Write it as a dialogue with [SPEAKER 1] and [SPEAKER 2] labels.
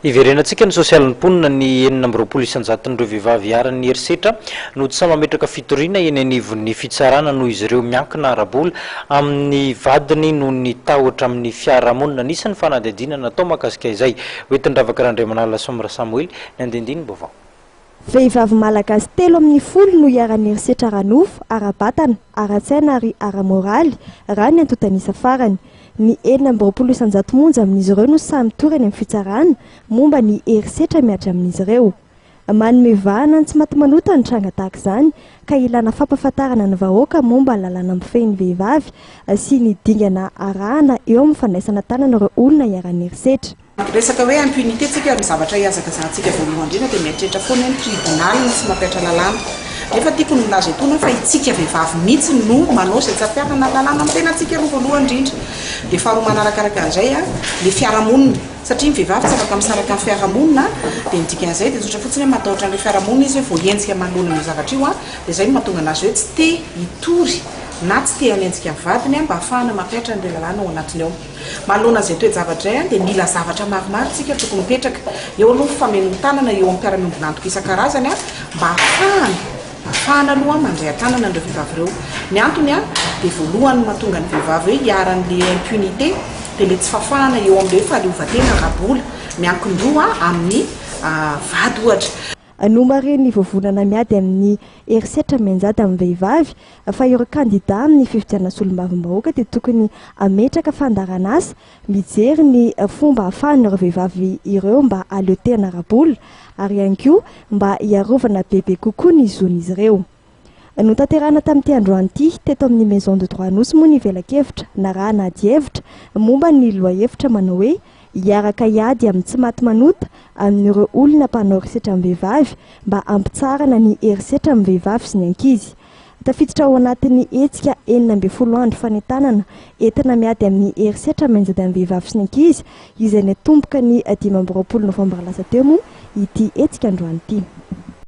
[SPEAKER 1] Iverenantsika ny sosialin'ny mponina ny 420 vehivavy aran'ny herisetra no tsy mametraka fitoriana eny anivon'ny fitsarana noho izy ireo miankina arabola amin'ny vadiny noho ny tahotra amin'ny fiarahamonina. Anisan'ny fanadihadiana natao mahakasika izay hoentindravaka Randriamanala Somra Samuel ny andindiny vaovao.
[SPEAKER 2] Vehivavy malagasy 3 no iaran'ny herisetra Ranofo, ara-batana, ara-tsaina ary ara-moraly raha ny antotanisa farany. Ny 420 monja amin'izy ireo no samy torany amin'ny fitsarana momba ny herisetra miatra amin'izy ireo. Manome vahana ny tsy maty manota ny tranga tahaka izany ka ilana fampahafantarana ny vahoaka momba lalàna mifehin'ny vehivavy sy ny dingana arahana eo amin'ny fandraisana tanana ireo olona iaran'ny herisetra.
[SPEAKER 3] Resaka hoe impunité tsika ny zavatra iazakazantsika voalohany indrindra dia mieritreritra foana ny tribunal ny tsy mampiatra lalàna. Nefa tiako ny milaza etona fa itsika vehivavy mihitsy no manao izay tsy ampiarana lalàna amin'ny tenantsika roa voalohany indrindra. Dia faharoa manarakaraka an'izay le fiarahamonina satria ny vehivavy tsy afaka misaraka amin'ny fiarahamonina dia midika an'izay dia tsotra fotsiny hoe matahotra an'ilay fiarahamonina izy hoe voahenjika manoloana ny zavatra io dia izay no mahatonga anazy hoe tsy te hitory na tsy te hanenjika amin'ny vadiny mba ahafahana mampiatra an'ilay lalàna ao anatiny ao. Manoloana izay toe-javatra izay dia mila zavatra maromaro tsika tokony mipetraka eo aloha famenon-tanana eo amin'ny mpiara-miombonantoka isan-karazany mba ahafahana aloha mandray an-tanana an'ireo vehivavy ireo. Ny antony dia voalohany mahatonga ny vehivavy hoe hiaran'ilay impunité dia le tsy fafahana eo amin'ilay fahaleovantena arabola miankin-doha amin'ny vady ohatra.
[SPEAKER 2] Nomareny voavonana miady amin'ny herisetra mianjady amin'ny vehivavy fa ireo kandida amin'ny fifidianana solombavam-bahoaka dia tokony ametraka fandarana asa mijery ny fomba ahafahan'ireo vehivavy ireo mba aleotena arabola ary ihany koa mba hiarovana bebe kokoa ny zon'izy ireo. Notanterahana tamin'ity androany ity teto amin'ny maison de droit nosy moa ny velakevitra na raha nahady-hevitra momba ny loha-hevitra manao hoe hiaraka hiady amin'ny tsy maty manota amin'ireo olona mpanao herisetra amin'ny vehivavy mba ampitsarana ny herisetra amin'ny vehivavy sy ny ankizy. Tafiditra ao anatin'ny hetsika 40 andro fanentanana entina miady amin'ny herisetra mianjady amin'ny vehivavy sy ny ankizy izay natomboka ny 15 Novambra lasa teo moa ity hetsika androany ity.